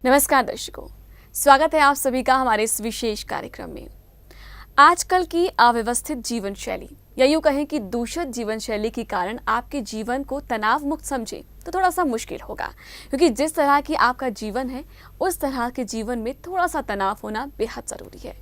नमस्कार दर्शकों, स्वागत है आप सभी का हमारे इस विशेष कार्यक्रम में। आजकल की अव्यवस्थित जीवन शैली या यूँ कहें कि दूषित जीवन शैली के कारण आपके जीवन को तनाव मुक्त समझें तो थोड़ा सा मुश्किल होगा, क्योंकि जिस तरह की आपका जीवन है उस तरह के जीवन में थोड़ा सा तनाव होना बेहद ज़रूरी है।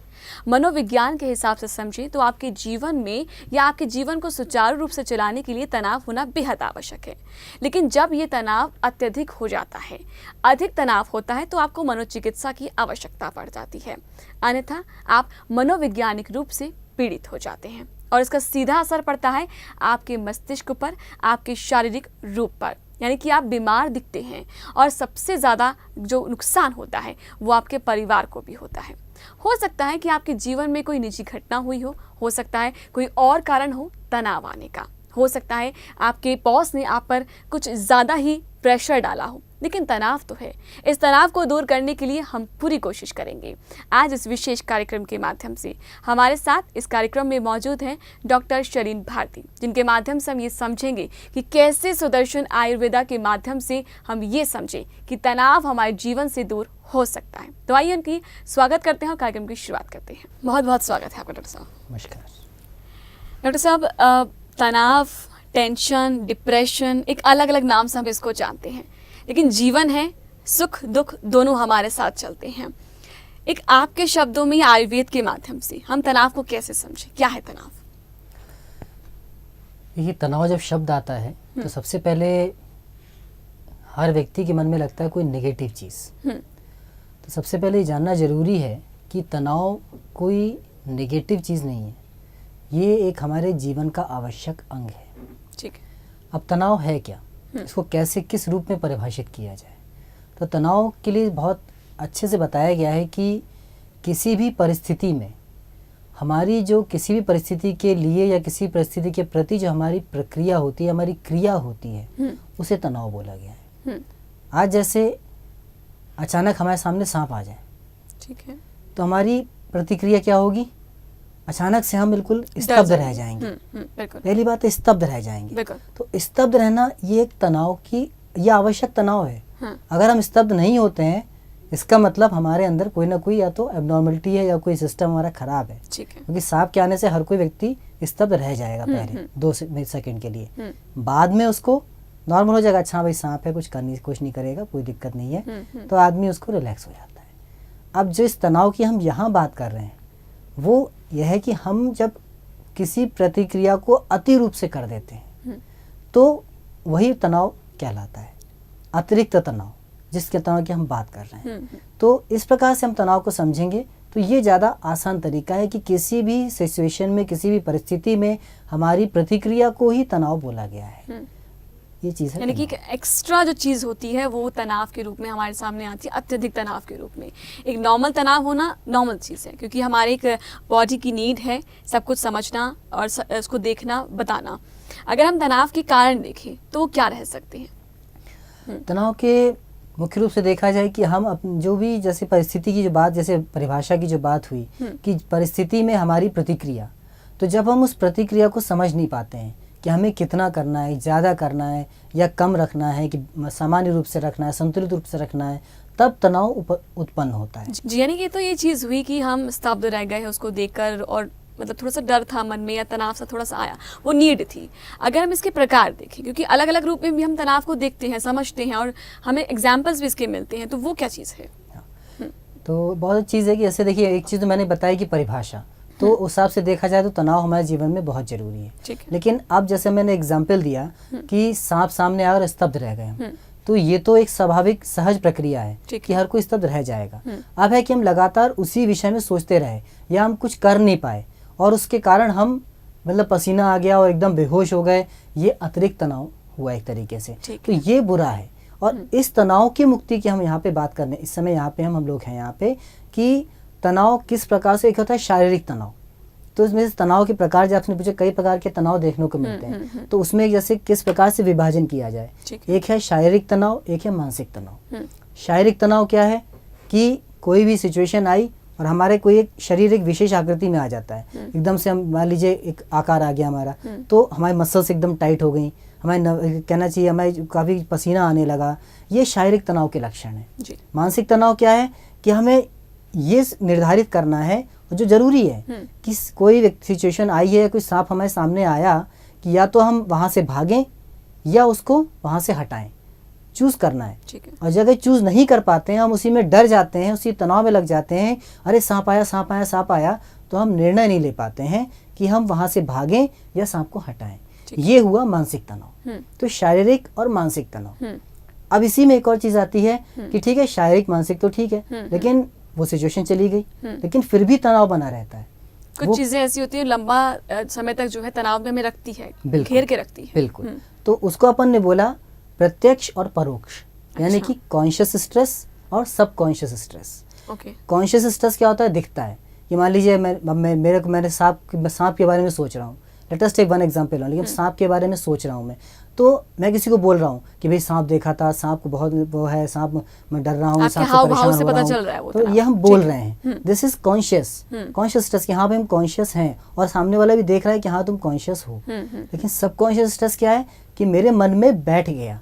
मनोविज्ञान के हिसाब से समझें तो आपके जीवन में या आपके जीवन को सुचारू रूप से चलाने के लिए तनाव होना बेहद आवश्यक है। लेकिन जब ये तनाव अत्यधिक हो जाता है, अधिक तनाव होता है, तो आपको मनोचिकित्सा की आवश्यकता पड़ जाती है, अन्यथा आप मनोवैज्ञानिक रूप से पीड़ित हो जाते हैं और इसका सीधा असर पड़ता है आपके मस्तिष्क पर, आपके शारीरिक रूप पर, यानी कि आप बीमार दिखते हैं। और सबसे ज़्यादा जो नुकसान होता है वो आपके परिवार को भी होता है। हो सकता है कि आपके जीवन में कोई निजी घटना हुई हो सकता है कोई और कारण हो तनाव आने का, हो सकता है आपके बॉस ने आप पर कुछ ज़्यादा ही प्रेशर डाला हो, लेकिन तनाव तो है। इस तनाव को दूर करने के लिए हम पूरी कोशिश करेंगे। आज इस विशेष कार्यक्रम के माध्यम से हमारे साथ इस कार्यक्रम में मौजूद हैं डॉक्टर शरीन भारती, जिनके माध्यम से हम ये समझेंगे कि कैसे सुदर्शन आयुर्वेदा के माध्यम से हम ये समझें कि तनाव हमारे जीवन से दूर हो सकता है। तो आइए उनकी स्वागत करते हैं और कार्यक्रम की शुरुआत करते हैं। बहुत बहुत स्वागत है आपका डॉक्टर साहब। नमस्कार डॉक्टर साहब, तनाव, टेंशन, डिप्रेशन, एक अलग अलग नाम से हम इसको जानते हैं, लेकिन जीवन है, सुख दुख दोनों हमारे साथ चलते हैं। एक आपके शब्दों में आयुर्वेद के माध्यम से हम तनाव को कैसे समझें? क्या है तनाव? ये तनाव जब शब्द आता है तो सबसे पहले हर व्यक्ति के मन में लगता है कोई नेगेटिव चीज़। तो सबसे पहले ये जानना जरूरी है कि तनाव कोई नेगेटिव चीज़ नहीं है, ये एक हमारे जीवन का आवश्यक अंग है। ठीक है। अब तनाव है क्या, इसको कैसे किस रूप में परिभाषित किया जाए? तो तनाव के लिए बहुत अच्छे से बताया गया है कि किसी भी परिस्थिति में हमारी जो किसी भी परिस्थिति के लिए या किसी परिस्थिति के प्रति जो हमारी प्रक्रिया होती है, हमारी क्रिया होती है, उसे तनाव बोला गया है। आज जैसे अचानक हमारे सामने सांप आ जाए, ठीक है, तो हमारी प्रतिक्रिया क्या होगी? अचानक से हम बिल्कुल स्तब्ध रह जाएंगे। पहली बात है, स्तब्ध रह जाएंगे। तो स्तब्ध रहना ये एक तनाव की ये आवश्यक तनाव है। अगर हम स्तब्ध नहीं होते हैं, इसका मतलब हमारे अंदर कोई ना कोई या तो एबनॉर्मलिटी है या कोई सिस्टम हमारा खराब है। क्योंकि सांप के आने से हर कोई व्यक्ति स्तब्ध रह जाएगा पहले 2 सेकंड के लिए, बाद में उसको नॉर्मल हो जाएगा। अच्छा भाई सांप है, कुछ नहीं करेगा, कोई दिक्कत नहीं है, तो आदमी उसको रिलैक्स हो जाता है। अब जो इस तनाव की हम यहाँ बात कर रहे हैं वो यह है कि हम जब किसी प्रतिक्रिया को अति रूप से कर देते हैं तो वही तनाव कहलाता है, अतिरिक्त तनाव, जिसके तनाव की हम बात कर रहे हैं। तो इस प्रकार से हम तनाव को समझेंगे तो ये ज़्यादा आसान तरीका है कि किसी भी सिचुएशन में, किसी भी परिस्थिति में हमारी प्रतिक्रिया को ही तनाव बोला गया है। ये चीज़ है, यानी कि एक्स्ट्रा जो चीज़ होती है वो तनाव के रूप में हमारे सामने आती है, अत्यधिक तनाव के रूप में। एक नॉर्मल तनाव होना नॉर्मल चीज़ है, क्योंकि हमारे एक बॉडी की नीड है सब कुछ समझना और उसको देखना, बताना। अगर हम तनाव के कारण देखें तो वो क्या रह सकते हैं? तनाव के मुख्य रूप से देखा जाए कि हम जो भी जैसे परिस्थिति की जो बात, जैसे परिभाषा की जो बात हुई कि परिस्थिति में हमारी प्रतिक्रिया, तो जब हम उस प्रतिक्रिया को समझ नहीं पाते हैं कि हमें कितना करना है, ज़्यादा करना है या कम रखना है, कि सामान्य रूप से रखना है, संतुलित रूप से रखना है, तब तनाव उत्पन्न होता है। जी, यानी कि तो ये चीज़ हुई कि हम स्तब्ध रह गए उसको देखकर, और मतलब थोड़ा सा डर था मन में या तनाव सा थोड़ा सा आया, वो नीड थी। अगर हम इसके प्रकार देखें, क्योंकि अलग अलग रूप में भी हम तनाव को देखते हैं, समझते हैं और हमें एग्जाम्पल्स भी इसके मिलते हैं, तो वो क्या चीज़ है? तो बहुत अच्छी चीज़ है कि ऐसे देखिए, एक चीज़ तो मैंने बताई कि परिभाषा, तो उस हिसाब से देखा जाए तो तनाव हमारे जीवन में बहुत जरूरी है। लेकिन अब जैसे मैंने एग्जाम्पल दिया कि सांप सामने आया और स्तब्ध रह गए, तो ये तो एक स्वाभाविक सहज प्रक्रिया है कि हर कोई स्तब्ध रह जाएगा। अब है कि हम लगातार उसी विषय में सोचते रहे या हम कुछ कर नहीं पाए और उसके कारण हम मतलब पसीना आ गया और एकदम बेहोश हो गए, ये अतिरिक्त तनाव हुआ एक तरीके से। तो ये बुरा है। और इस तनाव की मुक्ति की हम यहाँ पे बात करने इस समय यहाँ पे हम लोग हैं यहाँ पे कि तनाव किस प्रकार से, एक होता है शारीरिक तनाव। तो इसमें तनाव के प्रकार, जब आपने पूछे कई प्रकार के तनाव देखने को मिलते हैं, तो उसमें जैसे किस प्रकार से विभाजन किया जाए, एक है शारीरिक तनाव, एक है मानसिक तनाव। शारीरिक तनाव क्या है कि कोई भी सिचुएशन आई और हमारे कोई एक शरीर एक विशेष आकृति में आ जाता है, एकदम से हम मान लीजिए एक आकार आ गया हमारा, तो हमारी मसल्स एकदम टाइट हो गई, हमें कहना चाहिए हमें काफ़ी पसीना आने लगा, ये शारीरिक तनाव के लक्षण है। जी। मानसिक तनाव क्या है कि हमें ये निर्धारित करना है जो जरूरी है कि कोई सिचुएशन आई है, कोई सांप हमारे सामने आया, कि या तो हम वहाँ से भागें या उसको वहाँ से हटाएं, चूज करना है। ठीक है। और जब चूज नहीं कर पाते हैं, हम उसी में डर जाते हैं, उसी तनाव में लग जाते हैं, अरे सांप आया सांप आया सांप आया, तो हम निर्णय नहीं ले पाते हैं कि हम वहाँ से भागें या सांप को हटाएं। ये हुआ मानसिक तनाव। तो शारीरिक और मानसिक तनाव। अब इसी में एक और चीज आती है कि ठीक है शारीरिक मानसिक तो ठीक है, लेकिन वो सिचुएशन चली गई, लेकिन फिर भी तनाव बना रहता है। कुछ चीजें ऐसी होती है लंबा समय तक जो है तनाव में हमें रखती है, घेर के रखती है। बिल्कुल। तो उसको अपन ने बोला प्रत्यक्ष और परोक्ष, यानी कि कॉन्शियस स्ट्रेस और सब conscious stress. Okay. Conscious stress क्या होता है, दिखता है कि मान लीजिए मैंने सांप के बारे में सोच रहा हूँ, let us take one example, लेकिन सांप के बारे में सोच रहा हूँ मैं, तो मैं किसी को बोल रहा हूँ कि भाई सांप देखा था, सांप को बहुत वो है, सांप मैं डर रहा हूँ, सांप से परेशान हो रहा हूँ, तो ये हम बोल रहे हैं, दिस इज कॉन्शियस स्ट्रेस कि हाँ भाई हम कॉन्शियस हैं, और सामने वाला भी देख रहा है कि हाँ तुम कॉन्शियस हो। लेकिन सब कॉन्शियस स्ट्रेस क्या है कि मेरे मन में बैठ गया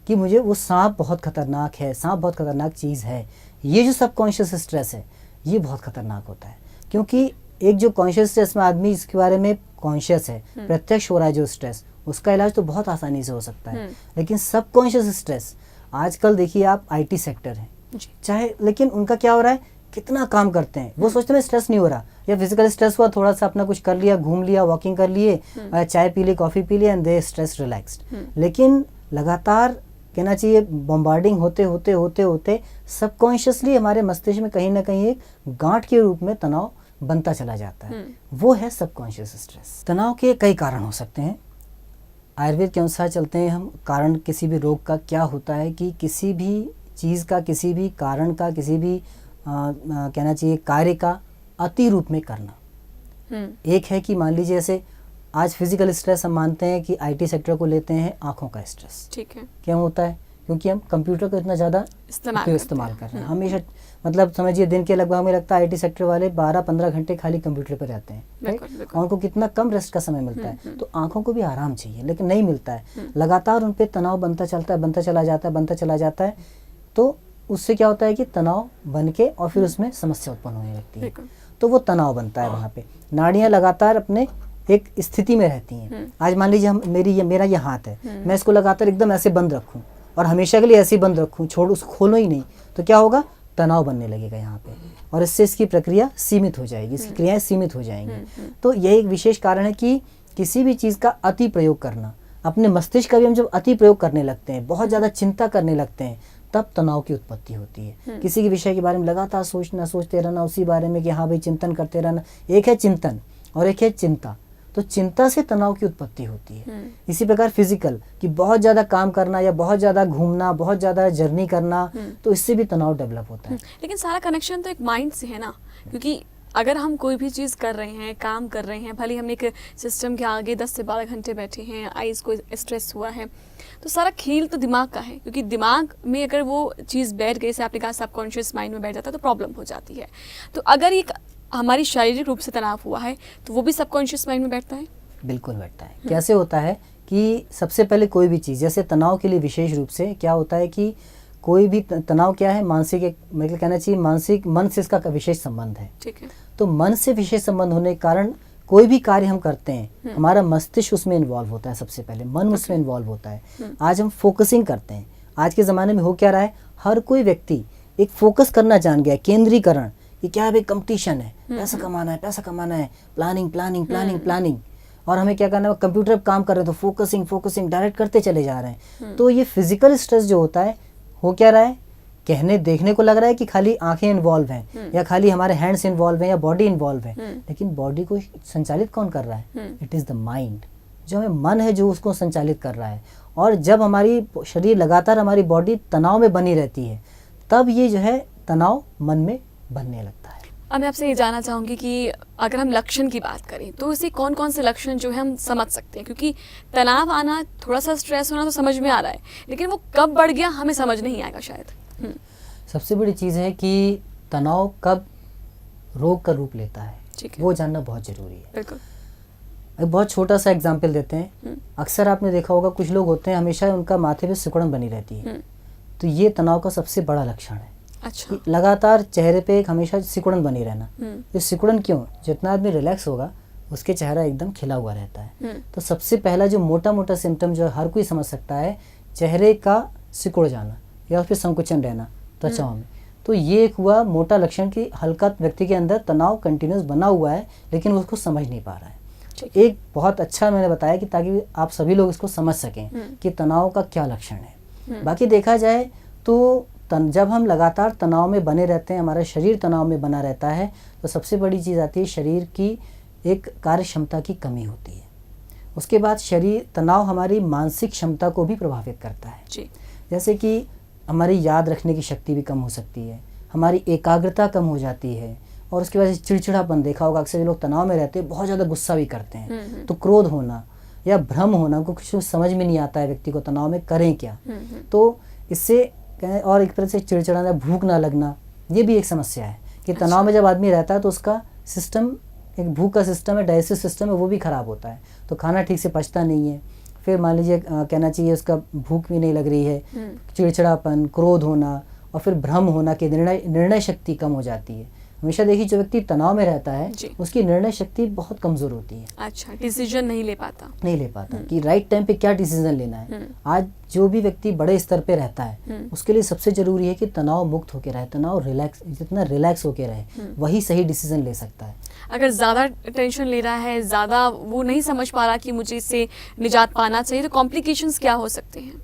कि मुझे वो सांप बहुत खतरनाक है, सांप बहुत खतरनाक चीज़ है। ये जो सब कॉन्शियस स्ट्रेस है ये बहुत खतरनाक होता है, क्योंकि एक जो कॉन्शियस स्ट्रेस में आदमी इसके बारे में कॉन्शियस है, प्रत्यक्ष हो रहा है जो स्ट्रेस, उसका इलाज तो बहुत आसानी से हो सकता है। लेकिन सब कॉन्शियस स्ट्रेस, आजकल देखिए आप आईटी सेक्टर है चाहे, लेकिन उनका क्या हो रहा है, कितना काम करते हैं, वो सोचते हैं स्ट्रेस नहीं हो रहा, या फिजिकल स्ट्रेस हुआ, थोड़ा सा अपना कुछ कर लिया, घूम लिया, वॉकिंग कर लिए, चाय पी ली, कॉफी पी ली, एंड दे स्ट्रेस रिलैक्स्ड। लेकिन लगातार कहना चाहिए बॉम्बार्डिंग होते होते होते होते सबकॉन्शियसली हमारे मस्तिष्क में कहीं ना कहीं एक गांठ के रूप में तनाव बनता चला जाता है, वो है सबकॉन्शियस स्ट्रेस। तनाव के कई कारण हो सकते हैं। आयुर्वेद के अनुसार चलते हैं हम, कारण किसी भी रोग का क्या होता है कि किसी भी चीज़ का, किसी भी कारण का, किसी भी कहना चाहिए कार्य का अति रूप में करना। एक है कि मान लीजिए जैसे आज फिजिकल स्ट्रेस हम मानते हैं कि आईटी सेक्टर को लेते हैं, आंखों का स्ट्रेस। ठीक है। क्यों होता है, क्योंकि हम कंप्यूटर को इतना ज़्यादा इस्तेमाल कर रहे हैं हमेशा, मतलब समझिए दिन के लगभग हमें लगता है आईटी सेक्टर वाले 12-15 घंटे खाली कंप्यूटर पर रहते हैं, और उनको कितना कम रेस्ट का समय मिलता है। तो आंखों को भी आराम चाहिए, लेकिन नहीं मिलता है, लगातार उन पर तनाव बनता चलता है, बनता चला जाता है। तो उससे क्या होता है कि तनाव बन के और फिर उसमें समस्या उत्पन्न होने लगती है, तो वो तनाव बनता है। वहाँ पे नाड़ियाँ लगातार अपने एक स्थिति में रहती हैं। आज मान लीजिए मेरा ये हाथ है, मैं इसको लगातार एकदम ऐसे बंद रखूं और हमेशा के लिए ऐसे ही बंद रखूं, उसको खोलो ही नहीं, तो क्या होगा, तनाव बनने लगेगा यहाँ पे, और इससे इसकी प्रक्रिया सीमित हो जाएगी, इसकी क्रियाएं सीमित हो जाएंगी। तो यह एक विशेष कारण है कि किसी भी चीज़ का अति प्रयोग करना, अपने मस्तिष्क का भी हम जब अति प्रयोग करने लगते हैं, बहुत ज़्यादा चिंता करने लगते हैं, तब तनाव की उत्पत्ति होती है। किसी के विषय के बारे में लगातार सोचते रहना, उसी बारे में कि हाँ भाई चिंतन करते रहना, एक है चिंतन और एक है चिंता। तो चिंता से तनाव की उत्पत्ति होती है। इसी प्रकार फिजिकल कि बहुत ज़्यादा काम करना या बहुत ज़्यादा घूमना, बहुत ज़्यादा जर्नी करना, तो इससे भी तनाव डेवलप होता है। लेकिन सारा कनेक्शन तो एक माइंड से है ना, क्योंकि अगर हम कोई भी चीज़ कर रहे हैं, काम कर रहे हैं, भले हम एक सिस्टम के आगे 10 से 12 घंटे बैठे हैं, आइज़ को स्ट्रेस हुआ है, तो सारा खेल तो दिमाग का है, क्योंकि दिमाग में अगर वो चीज़ बैठ गई, जैसे आपने कहा सबकॉन्शियस माइंड में बैठ जाता है, तो प्रॉब्लम हो जाती है। तो अगर ये हमारी शारीरिक रूप से तनाव हुआ है, तो वो भी सबकॉन्शियस माइंड में बैठता है। बिल्कुल बैठता है। कैसे होता है कि सबसे पहले कोई भी चीज़, जैसे तनाव के लिए विशेष रूप से क्या होता है कि कोई भी तनाव क्या है, मानसिक, एक मतलब कहना चाहिए मानसिक, मन से इसका विशेष संबंध है। ठीक है। तो मन से विशेष संबंध होने के कारण कोई भी कार्य हम करते हैं, हमारा मस्तिष्क उसमें इन्वॉल्व होता है, सबसे पहले मन उसमें इन्वॉल्व होता है। आज हम फोकसिंग करते हैं, आज के ज़माने में हो क्या रहा है, हर कोई व्यक्ति एक फोकस करना जान गया है, केंद्रीकरण, कि क्या है, कंपटीशन है, पैसा कमाना है, प्लानिंग, और हमें क्या करना है, कंप्यूटर पर काम कर रहे हैं तो फोकसिंग डायरेक्ट करते चले जा रहे हैं। तो ये फिजिकल स्ट्रेस जो होता है, हो क्या रहा है, कहने देखने को लग रहा है कि खाली आंखें इन्वॉल्व हैं या खाली हमारे हैंड्स इन्वॉल्व हैं या बॉडी इन्वॉल्व है, लेकिन बॉडी को संचालित कौन कर रहा है, इट इज़ द माइंड। जो हमें मन है जो उसको संचालित कर रहा है। और जब हमारी शरीर लगातार, हमारी बॉडी तनाव में बनी रहती है, तब ये जो है तनाव मन में बनने लगता है। अब मैं आपसे ये जानना चाहूँगी कि अगर हम लक्षण की बात करें तो इसे कौन कौन से लक्षण जो है हम समझ सकते हैं, क्योंकि तनाव आना, थोड़ा सा स्ट्रेस होना तो समझ में आ रहा है, लेकिन वो कब बढ़ गया हमें समझ नहीं आएगा शायद। सबसे बड़ी चीज़ है कि तनाव कब रोग का रूप लेता है, ठीक है। वो जानना बहुत ज़रूरी है। बिल्कुल। एक बहुत छोटा सा एग्जाम्पल देते हैं। अक्सर आपने देखा होगा कुछ लोग होते हैं हमेशा उनका माथे पे सिकुड़न बनी रहती है, तो ये तनाव का सबसे बड़ा लक्षण है अच्छा। कि लगातार चेहरे पे एक हमेशा सिकुड़न बनी रहना। ये सिकुड़न क्यों? जितना आदमी रिलैक्स होगा उसके चेहरा एकदम खिला हुआ रहता है। तो सबसे पहला जो मोटा मोटा सिम्टम जो हर कोई समझ सकता है, चेहरे का सिकुड़ जाना या उस पर संकुचन रहना त्वचाओं में, तो ये एक हुआ मोटा लक्षण कि हल्का व्यक्ति के अंदर तनाव कंटिन्यूस बना हुआ है लेकिन वो उसको समझ नहीं पा रहा है। एक बहुत अच्छा मैंने बताया कि ताकि आप सभी लोग इसको समझ सकें कि तनाव का क्या लक्षण है। बाकी देखा जाए तो जब हम लगातार तनाव में बने रहते हैं, हमारा शरीर तनाव में बना रहता है, तो सबसे बड़ी चीज़ आती है शरीर की एक कार्य क्षमता की कमी होती है। उसके बाद शरीर तनाव हमारी मानसिक क्षमता को भी प्रभावित करता है जी। जैसे कि हमारी याद रखने की शक्ति भी कम हो सकती है, हमारी एकाग्रता कम हो जाती है, और उसके बाद चिड़चिड़ापन देखा होगा। अक्सर जो लोग तनाव में रहते हैं बहुत ज़्यादा गुस्सा भी करते हैं, तो क्रोध होना या भ्रम होना, उनको कुछ समझ में नहीं आता है व्यक्ति को तनाव में करें क्या। तो इससे और एक तरह से चिड़चिड़ाना, भूख ना लगना, ये भी एक समस्या है कि तनाव में जब आदमी रहता है तो उसका सिस्टम, एक भूख का सिस्टम है, डाइजेस्टिव सिस्टम है, वो भी ख़राब होता है, तो खाना ठीक से पचता नहीं है। फिर मान लीजिए कहना चाहिए उसका भूख भी नहीं लग रही है, चिड़चिड़ापन, क्रोध होना और फिर भ्रम होना कि निर्णय शक्ति कम हो जाती है। हमेशा देखिए जो व्यक्ति तनाव में रहता है उसकी निर्णय शक्ति बहुत कमज़ोर होती है। अच्छा, डिसीजन नहीं ले पाता कि राइट टाइम पे क्या डिसीजन लेना है। आज जो भी व्यक्ति बड़े स्तर पे रहता है उसके लिए सबसे ज़रूरी है कि तनाव मुक्त होकर रहे, तनाव रिलैक्स, जितना रिलैक्स होकर रहे वही सही डिसीजन ले सकता है। अगर ज़्यादा टेंशन ले रहा है, ज़्यादा वो नहीं समझ पा रहा कि मुझे इससे निजात पाना चाहिए, तो कॉम्प्लिकेशंस क्या हो सकते हैं?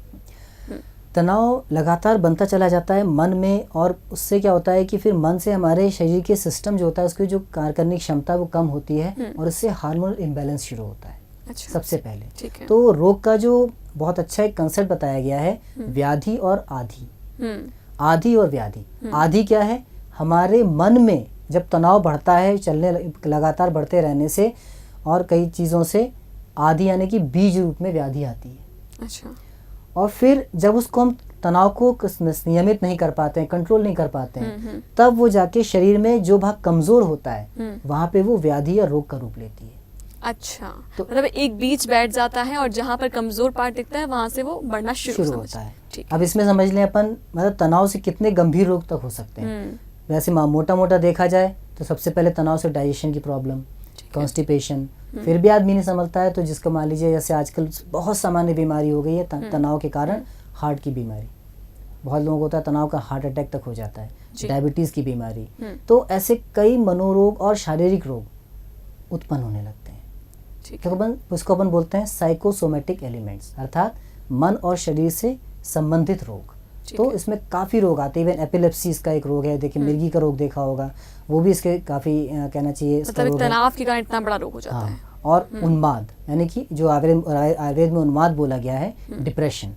तनाव लगातार बनता चला जाता है मन में, और उससे क्या होता है कि फिर मन से हमारे शरीर के सिस्टम जो होता है उसकी जो कार्य करने की क्षमता वो कम होती है, और इससे हार्मोनल इम्बैलेंस शुरू होता है। अच्छा। सबसे पहले ठीक है। तो रोग का जो बहुत अच्छा एक कंसेप्ट बताया गया है, व्याधि और आधि। आधि और व्याधि। आधि क्या है? हमारे मन में जब तनाव बढ़ता है, चलने लगातार बढ़ते रहने से और कई चीज़ों से, आधि यानी कि बीज रूप में व्याधि आती है। अच्छा। और फिर जब उसको हम तनाव को नियमित नहीं कर पाते हैं, कंट्रोल नहीं कर पाते हैं, तब वो जाके शरीर में जो भाग कमजोर होता है वहाँ पे वो व्याधि या रोग का रूप लेती है। अच्छा, तो मतलब एक बीच बैठ जाता है और जहाँ पर कमजोर पार्ट दिखता है वहाँ से वो बढ़ना शुरू होता है। अब इसमें समझ लें अपन, मतलब तनाव से कितने गंभीर रोग तक हो सकते हैं। वैसे मोटा मोटा देखा जाए तो सबसे पहले तनाव से डाइजेशन की प्रॉब्लम, कॉन्स्टिपेशन, फिर भी आदमी नहीं समझता है तो जिसको मान लीजिए जैसे आजकल बहुत सामान्य बीमारी हो गई है तनाव के कारण, हार्ट की बीमारी, बहुत लोगों को होता है तनाव का हार्ट अटैक तक हो जाता है, डायबिटीज़ की बीमारी, तो ऐसे कई मनोरोग और शारीरिक रोग उत्पन्न होने लगते हैं। उसको अपन बोलते हैं साइकोसोमेटिक एलिमेंट्स, अर्थात मन और शरीर से संबंधित रोग। तो इसमें काफ़ी रोग आते हैं। इवन एपिलेप्सी इसका एक रोग है, देखिए मिर्गी का रोग देखा होगा, वो भी इसके काफ़ी कहना चाहिए मतलब तनाव के कारण इतना बड़ा रोग हो जाता है। और उन्माद, यानी कि जो आयुर्वेद में उन्माद बोला गया है, डिप्रेशन।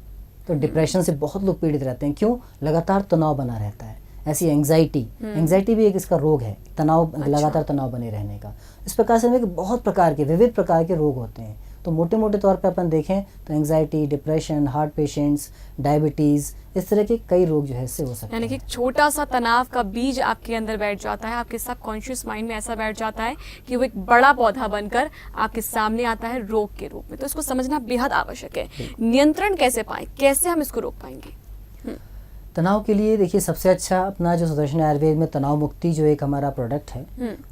तो डिप्रेशन से बहुत लोग पीड़ित रहते हैं। क्यों? लगातार तनाव बना रहता है। ऐसी एंग्जाइटी भी एक इसका रोग है, तनाव, लगातार तनाव बने रहने का। इस प्रकार से बहुत प्रकार के, विविध प्रकार के रोग होते हैं। तो मोटे मोटे तौर पे अपन देखें तो anxiety, depression, heart patients, diabetes, इस तरह के कई रोग जो है इससे हो सकते हैं। यानी कि छोटा सा तनाव का बीज आपके अंदर बैठ जाता है, आपके सबकॉन्शियस माइंड में ऐसा बैठ जाता है कि वो एक बड़ा पौधा बनकर आपके सामने आता है रोग के रूप में। तो इसको समझना बेहद आवश्यक है। नियंत्रण कैसे पाएं, कैसे हम इसको रोक पाएंगे? तनाव के लिए देखिए सबसे अच्छा अपना जो सुदर्शन आयुर्वेद में तनाव मुक्ति जो एक हमारा प्रोडक्ट है,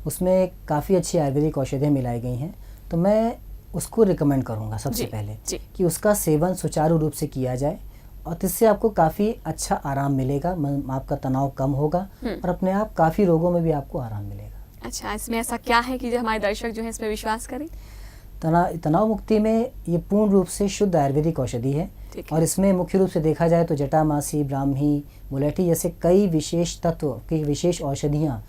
उसमें काफ़ी अच्छी आयुर्वेदिक औषधियाँ मिलाई गई हैं। तो मैं उसको रिकमेंड करूँगा सबसे पहले कि उसका सेवन सुचारू रूप से किया जाए, और इससे आपको काफ़ी अच्छा आराम मिलेगा, आपका तनाव कम होगा और अपने आप काफ़ी रोगों में भी आपको आराम मिलेगा। अच्छा, इसमें ऐसा क्या है कि जो हमारे दर्शक जो है इस पर विश्वास करें? तनाव मुक्ति में ये पूर्ण रूप से शुद्ध आयुर्वेदिक औषधि है, और इसमें मुख्य रूप से देखा जाए तो जटामासी, ब्राह्मी, मुलेठी जैसे कई विशेष तत्व की विशेष औषधियाँ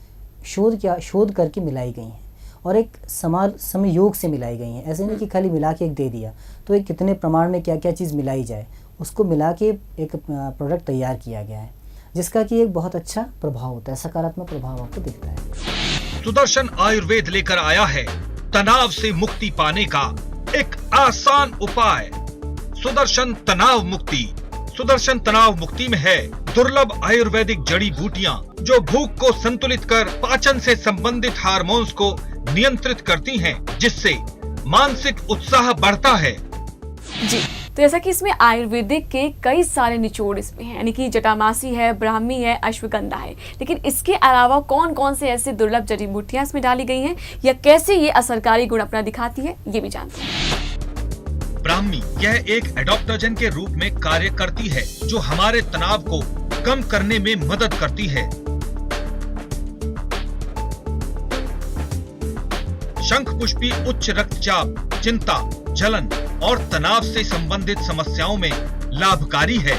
शोध करके मिलाई गई हैं, और एक समयोग से मिलाई गई हैं। ऐसे नहीं कि खाली मिला के एक दे दिया, तो एक कितने प्रमाण में क्या क्या चीज़ मिलाई जाए उसको मिला के एक प्रोडक्ट तैयार किया गया है, जिसका कि एक बहुत अच्छा प्रभाव होता है, सकारात्मक प्रभाव आपको दिखता है। सुदर्शन आयुर्वेद लेकर आया है तनाव से मुक्ति पाने का एक आसान उपाय, सुदर्शन तनाव मुक्ति सुदर्शन तनाव मुक्ति में है दुर्लभ आयुर्वेदिक जड़ी बूटियाँ जो भूख को संतुलित कर पाचन से संबंधित हार्मोन्स को नियंत्रित करती हैं, जिससे मानसिक उत्साह बढ़ता है। जी, तो जैसा कि इसमें आयुर्वेदिक के कई सारे निचोड़ इसमें हैं, यानी कि जटामासी है, ब्राह्मी है, अश्वगंधा है, लेकिन इसके अलावा कौन कौन से ऐसे दुर्लभ जड़ी बूटियां इसमें डाली गई हैं या कैसे ये असरकारी गुण अपना दिखाती है, ये भी जानते हैं। ब्राह्मी यह एक एडॉप्टोजन के रूप में कार्य करती है जो हमारे तनाव को कम करने में मदद करती है। शंखपुष्पी उच्च रक्तचाप, चिंता, जलन और तनाव से संबंधित समस्याओं में लाभकारी है।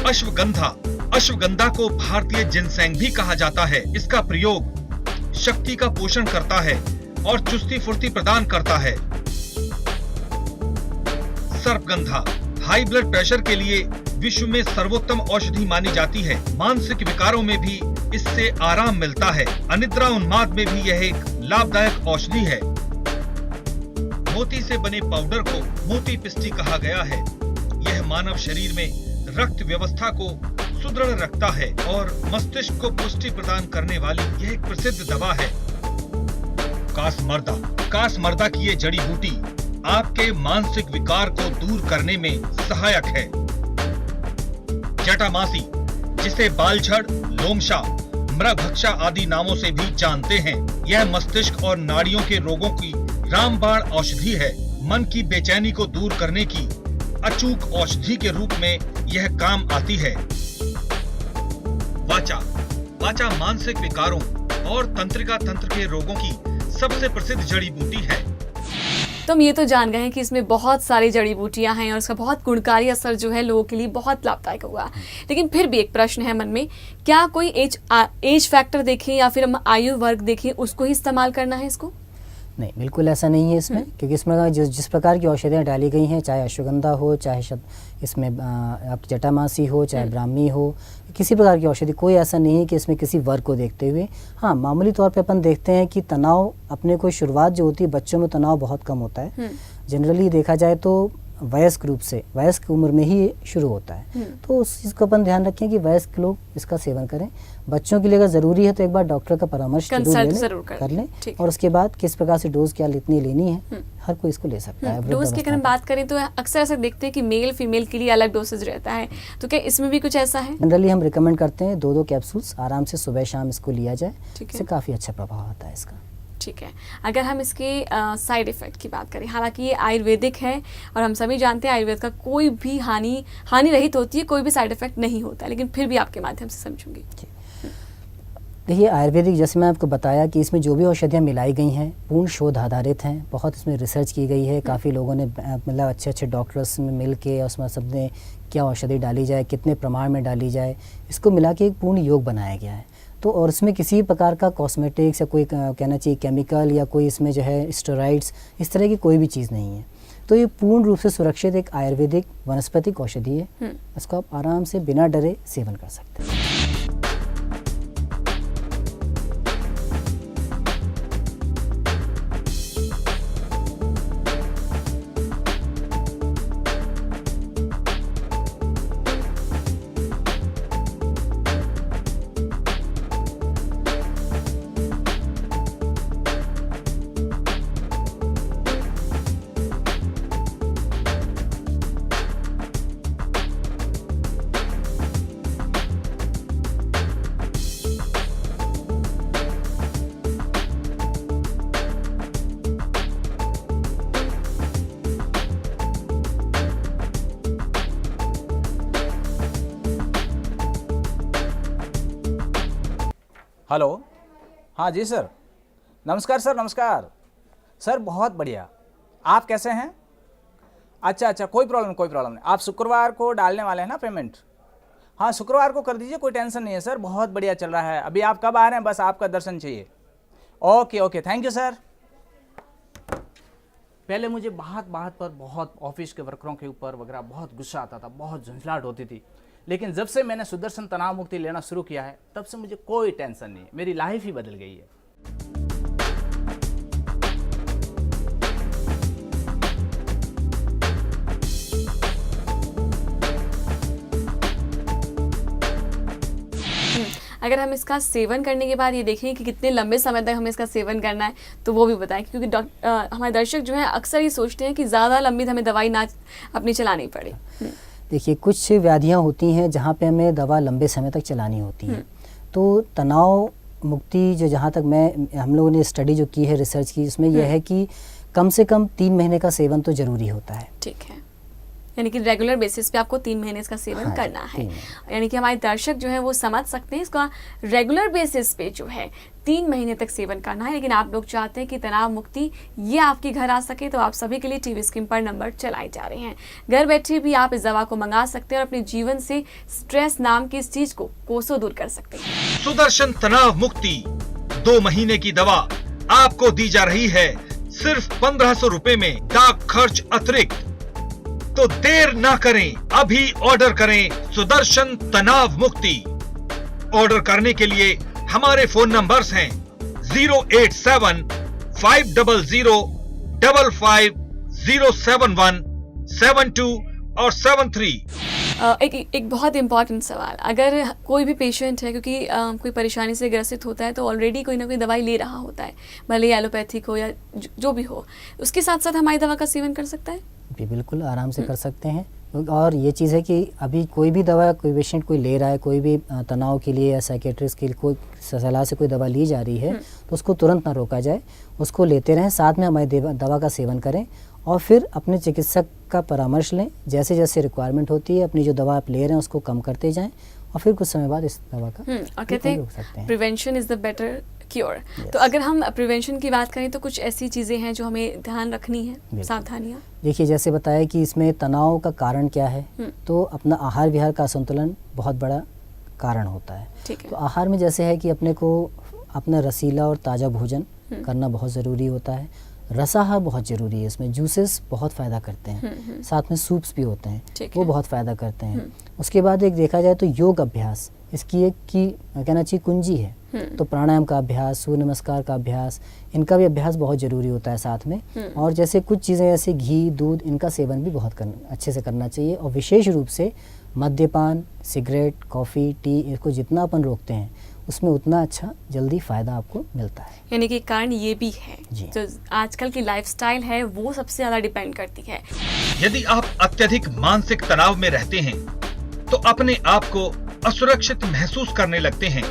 अश्वगंधा को भारतीय जिनसेंग भी कहा जाता है। इसका प्रयोग शक्ति का पोषण करता है और चुस्ती फुर्ती प्रदान करता है। सर्पगंधा हाई ब्लड प्रेशर के लिए विश्व में सर्वोत्तम औषधि मानी जाती है। मानसिक विकारों में भी इससे आराम मिलता है। अनिद्रा उन्माद में भी यह एक लाभदायक औषधि है। मोती से बने पाउडर को मोती पिस्टी कहा गया है। यह मानव शरीर में रक्त व्यवस्था को सुदृढ़ रखता है और मस्तिष्क को पुष्टि प्रदान करने वाली यह एक प्रसिद्ध दवा है। कासमर्दा की ये जड़ी बूटी आपके मानसिक विकार को दूर करने में सहायक है। जटामासी, जिसे बालझड़, लोमशा, मृगभक्षा आदि नामों से भी जानते हैं, यह मस्तिष्क और नाड़ियों के रोगों की रामबाण औषधि है। मन की बेचैनी को दूर करने की अचूक औषधि के रूप में यह काम आती है। वाचा मानसिक विकारों और तंत्रिका तंत्र के रोगों की सबसे प्रसिद्ध जड़ी बूटी है। तो हम ये तो जान गए हैं कि इसमें बहुत सारी जड़ी बूटियां हैं और उसका बहुत गुणकारी असर जो है लोगों के लिए बहुत लाभदायक हुआ। लेकिन फिर भी एक प्रश्न है मन में, क्या कोई एज फैक्टर देखें या फिर हम आयु वर्ग देखें उसको ही इस्तेमाल करना है इसको? नहीं, बिल्कुल ऐसा नहीं है इसमें, क्योंकि इसमें जिस प्रकार की औषधियाँ डाली गई हैं, चाहे अश्वगंधा हो, चाहे इसमें आपकी जटामासी हो, चाहे ब्राह्मी हो, किसी प्रकार की औषधि, कोई ऐसा नहीं है कि इसमें किसी वर्ग को देखते हुए। हाँ, मामूली तौर पे अपन देखते हैं कि तनाव अपने को शुरुआत जो होती है, बच्चों में तनाव बहुत कम होता है। जनरली देखा जाए तो वयस्क रूप से वयस्क उम्र में ही शुरू होता है। तो उस चीज़ को अपन ध्यान रखें कि वयस्क लोग इसका सेवन करें। बच्चों के लिए अगर ज़रूरी है तो एक बार डॉक्टर का परामर्श जरूर कर लें और उसके बाद किस प्रकार से डोज क्या कितनी लेनी है, हर कोई इसको ले सकता है। डोज की अगर हम बात करें तो अक्सर ऐसा देखते हैं कि मेल फीमेल के लिए अलग डोसेज रहता है, तो क्या इसमें भी कुछ ऐसा है? जनरली हम रिकमेंड करते हैं 2-2 कैप्सूल्स आराम से सुबह शाम इसको लिया जाए, इससे काफ़ी अच्छा प्रभाव आता है इसका। ठीक है, अगर हम इसके साइड इफ़ेक्ट की बात करें, हालांकि ये आयुर्वेदिक है और हम सभी जानते हैं आयुर्वेद का कोई भी हानि रहित होती है, कोई भी साइड इफ़ेक्ट नहीं होता, लेकिन फिर भी आपके माध्यम से समझूंगी। देखिए, आयुर्वेदिक जैसे मैं आपको बताया कि इसमें जो भी औषधियाँ मिलाई गई हैं पूर्ण शोध आधारित हैं, बहुत इसमें रिसर्च की गई है। काफ़ी लोगों ने मतलब अच्छे डॉक्टर्स में मिल के उसमें सबने क्या औषधि डाली जाए, कितने प्रमाण में डाली जाए, इसको मिला के एक पूर्ण योग बनाया गया है। तो और इसमें किसी प्रकार का कॉस्मेटिक्स या कोई कहना चाहिए केमिकल या कोई इसमें जो है स्टेरॉइड्स, इस तरह की कोई भी चीज़ नहीं है। तो ये पूर्ण रूप से सुरक्षित एक आयुर्वेदिक वनस्पतिक औषधि है। इसको आप आराम से बिना डरे सेवन कर सकते हैं। हेलो, हाँ जी सर, नमस्कार सर, नमस्कार सर, बहुत बढ़िया। आप कैसे हैं? अच्छा, कोई प्रॉब्लम नहीं। आप शुक्रवार को डालने वाले हैं ना पेमेंट? हाँ, शुक्रवार को कर दीजिए, कोई टेंशन नहीं है सर, बहुत बढ़िया चल रहा है। अभी आप कब आ रहे हैं? बस आपका दर्शन चाहिए। Okay, thank you sir. पहले मुझे बात पर बहुत ऑफिस के वर्करों के ऊपर वगैरह बहुत गुस्सा आता था, बहुत झंझलाहट होती थी, लेकिन जब से मैंने सुदर्शन तनाव मुक्ति लेना शुरू किया है तब से मुझे कोई टेंशन नहीं है, मेरी लाइफ ही बदल गई है। अगर हम इसका सेवन करने के बाद ये देखें कि कितने लंबे समय तक हमें इसका सेवन करना है, तो वो भी बताएं, क्योंकि हमारे दर्शक जो हैं अक्सर ये सोचते हैं कि ज़्यादा लंबी हमें दवाई ना अपनी चलानी पड़े। देखिए, कुछ व्याधियाँ होती हैं जहाँ पे हमें दवा लंबे समय तक चलानी होती है। तो तनाव मुक्ति जो, जहाँ तक हम लोगों ने स्टडी जो की है, रिसर्च की, उसमें यह है कि कम से कम 3 महीने का सेवन तो ज़रूरी होता है। ठीक है, यानी कि रेगुलर बेसिस पे आपको 3 महीने इसका सेवन करना है। यानी कि हमारे दर्शक जो है वो समझ सकते हैं इसका रेगुलर बेसिस पे जो है 3 महीने तक सेवन करना है। लेकिन आप लोग चाहते हैं कि तनाव मुक्ति ये आपके घर आ सके, तो आप सभी के लिए टीवी स्क्रीन पर नंबर चलाए जा रहे हैं। घर बैठे भी आप इस दवा को मंगा सकते हैं और अपने जीवन से स्ट्रेस नाम की इस चीज को कोसों दूर कर सकते हैं। सुदर्शन तनाव मुक्ति 2 महीने की दवा आपको दी जा रही है सिर्फ 1500 रुपए में, डाक खर्च अतिरिक्त। तो देर ना करें, अभी ऑर्डर करें सुदर्शन तनाव मुक्ति। ऑर्डर करने के लिए हमारे फोन नंबर्स हैं 087 500 55071 72 और 73। एक बहुत इम्पॉर्टेंट सवाल, अगर कोई भी पेशेंट है, क्योंकि कोई परेशानी से ग्रसित होता है तो ऑलरेडी कोई ना कोई दवाई ले रहा होता है, भले एलोपैथिक हो या जो भी हो, उसके साथ साथ हमारी दवा का सेवन कर सकता है? भी बिल्कुल आराम से कर सकते हैं। और ये चीज़ है कि अभी कोई भी दवा कोई पेशेंट कोई ले रहा है, कोई भी तनाव के लिए या साइकेट्रिस्ट के लिए कोई सलाह से कोई दवा ली जा रही है, तो उसको तुरंत ना रोका जाए, उसको लेते रहें, साथ में हमारी दवा का सेवन करें और फिर अपने चिकित्सक का परामर्श लें। जैसे जैसे रिक्वायरमेंट होती है, अपनी जो दवा आप ले रहे हैं उसको कम करते जाएं और फिर कुछ समय बाद इस दवा का और कहते हैं prevention is the better cure. तो अगर हम प्रिवेंशन की बात करें तो कुछ ऐसी चीज़ें हैं जो हमें ध्यान रखनी है, सावधानियाँ? देखिए, जैसे बताया कि इसमें तनाव का कारण क्या है, तो अपना आहार विहार का असंतुलन बहुत बड़ा कारण होता है। तो आहार में जैसे है कि अपने को अपना रसीला और ताज़ा भोजन करना बहुत ज़रूरी होता है। रसाहार बहुत ज़रूरी है, इसमें जूसेस बहुत फ़ायदा करते हैं, साथ में सूप्स भी होते हैं, वो बहुत फ़ायदा करते हैं। उसके बाद एक देखा जाए तो योग अभ्यास इसकी एक की कहना चाहिए कुंजी है। तो प्राणायाम का अभ्यास, सूर्य नमस्कार का अभ्यास, इनका भी अभ्यास बहुत ज़रूरी होता है साथ में। और जैसे कुछ चीज़ें जैसे घी, दूध, इनका सेवन भी बहुत अच्छे से करना चाहिए। और विशेष रूप से मद्यपान, सिगरेट, कॉफ़ी, टी, इसको जितना अपन रोकते हैं उसमें उतना अच्छा जल्दी फ़ायदा आपको मिलता है। यानी कि कारण ये भी है जी। जो आजकल की लाइफस्टाइल है वो सबसे ज़्यादा डिपेंड करती है। यदि आप अत्यधिक मानसिक तनाव में रहते हैं तो अपने आप को असुरक्षित महसूस करने लगते हैं।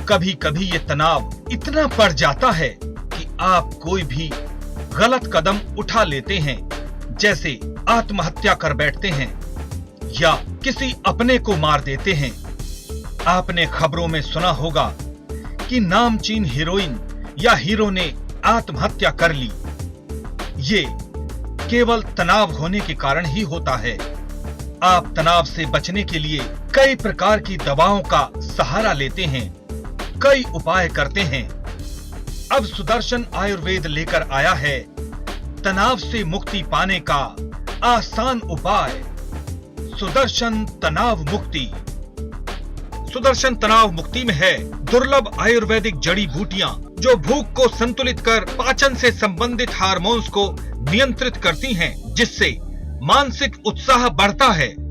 कभी कभी ये तनाव इतना बढ़ जाता है कि आप कोई भी गलत कदम उठा लेते हैं, जैसे आत्महत्या कर बैठते हैं या किसी अपने को मार देते हैं। आपने खबरों में सुना होगा कि नामचीन हीरोइन या हीरो ने आत्महत्या कर ली। ये केवल तनाव होने के कारण ही होता है। आप तनाव से बचने के लिए कई प्रकार की दवाओं का सहारा लेते हैं, कई उपाय करते हैं। अब सुदर्शन आयुर्वेद लेकर आया है तनाव से मुक्ति पाने का आसान उपाय, सुदर्शन तनाव मुक्ति। सुदर्शन तनाव मुक्ति में है दुर्लभ आयुर्वेदिक जड़ी बूटियां जो भूख को संतुलित कर पाचन से संबंधित हार्मोन्स को नियंत्रित करती हैं, जिससे मानसिक उत्साह बढ़ता है।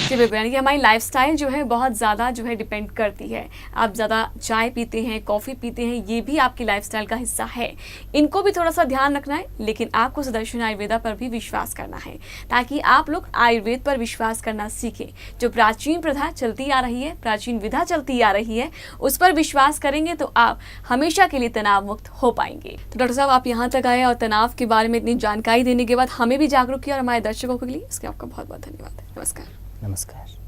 जी बिल्कुल, यानी कि हमारी लाइफस्टाइल जो है बहुत ज़्यादा जो है डिपेंड करती है। आप ज़्यादा चाय पीते हैं, कॉफ़ी पीते हैं, ये भी आपकी लाइफस्टाइल का हिस्सा है। इनको भी थोड़ा सा ध्यान रखना है, लेकिन आपको सुदर्शन आयुर्वेदा पर भी विश्वास करना है ताकि आप लोग आयुर्वेद पर विश्वास करना सीखें। जो प्राचीन प्रथा चलती आ रही है, प्राचीन विधा चलती आ रही है, उस पर विश्वास करेंगे तो आप हमेशा के लिए तनाव मुक्त हो पाएंगे। तो डॉक्टर साहब, आप यहाँ तक आए और तनाव के बारे में इतनी जानकारी देने के बाद हमें भी जागरूक किया और हमारे दर्शकों के लिए, इसके आपका बहुत बहुत धन्यवाद। नमस्कार। नमस्कार।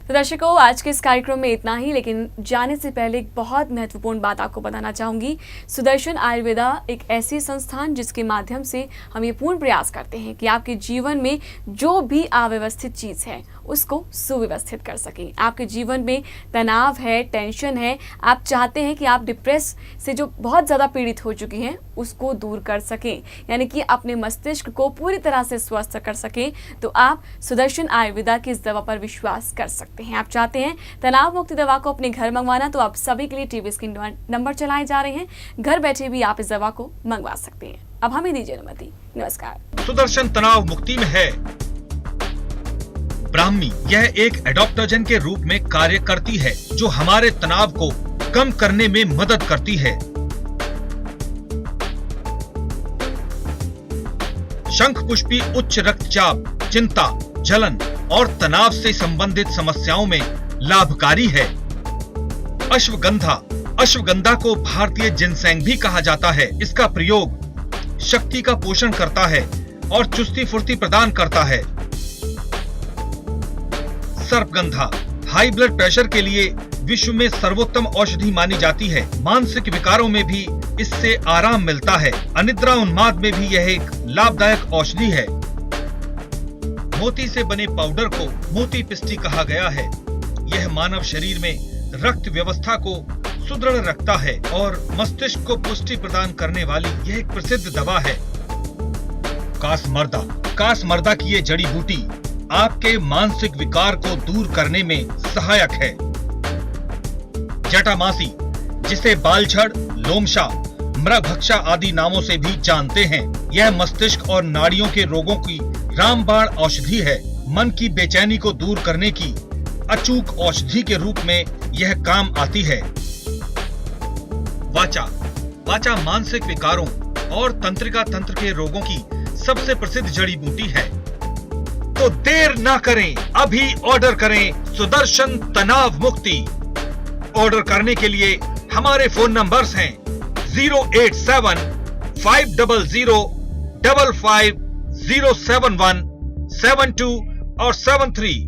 तो दर्शकों, आज के इस कार्यक्रम में इतना ही, लेकिन जाने से पहले एक बहुत महत्वपूर्ण बात आपको बताना चाहूँगी। सुदर्शन आयुर्वेदा एक ऐसी संस्थान जिसके माध्यम से हम ये पूर्ण प्रयास करते हैं कि आपके जीवन में जो भी अव्यवस्थित चीज़ है उसको सुव्यवस्थित कर सकें। आपके जीवन में तनाव है, टेंशन है, आप चाहते हैं कि आप डिप्रेस से जो बहुत ज़्यादा पीड़ित हो चुकी हैं उसको दूर कर सकें, यानी कि अपने मस्तिष्क को पूरी तरह से स्वस्थ कर सकें, तो आप सुदर्शन आयुर्वेदा की इस दवा पर विश्वास कर सकते हैं। आप चाहते हैं तनाव मुक्ति दवा को अपने घर मंगवाना, तो आप सभी के लिए टीवी स्क्रीन नंबर चलाए जा रहे हैं, घर बैठे भी आप इस दवा को मंगवा सकते हैं। अब हमें दीजिए अनुमति। नमस्कार। सुदर्शन तनाव मुक्ति में है ब्राह्मी यह एक एडॉप्टोजन के रूप में कार्य करती है जो हमारे तनाव को कम करने में मदद करती है। शंखपुष्पी उच्च रक्तचाप, चिंता, जलन और तनाव से संबंधित समस्याओं में लाभकारी है। अश्वगंधा को भारतीय जिनसेंग भी कहा जाता है। इसका प्रयोग शक्ति का पोषण करता है और चुस्ती फुर्ती प्रदान करता है। सर्पगंधा हाई ब्लड प्रेशर के लिए विश्व में सर्वोत्तम औषधि मानी जाती है। मानसिक विकारों में भी इससे आराम मिलता है। अनिद्रा उन्माद में भी यह एक लाभदायक औषधि है। मोती से बने पाउडर को मोती पिस्टी कहा गया है। यह मानव शरीर में रक्त व्यवस्था को सुदृढ़ रखता है और मस्तिष्क को पुष्टि प्रदान करने वाली यह एक प्रसिद्ध दवा है। कासमर्दा की ये जड़ी बूटी आपके मानसिक विकार को दूर करने में सहायक है। जटामासी, जिसे बालझड़, लोमशा, मृगभक्षा आदि नामों से भी जानते हैं, यह मस्तिष्क और नाड़ियों के रोगों की रामबाण औषधि है। मन की बेचैनी को दूर करने की अचूक औषधि के रूप में यह काम आती है। वाचा मानसिक विकारों और तंत्रिका तंत्र के रोगों की सबसे प्रसिद्ध जड़ी बूटी है। तो देर ना करें, अभी ऑर्डर करें सुदर्शन तनाव मुक्ति। ऑर्डर करने के लिए हमारे फोन नंबर्स हैं 087 500 55 071 72 और 73।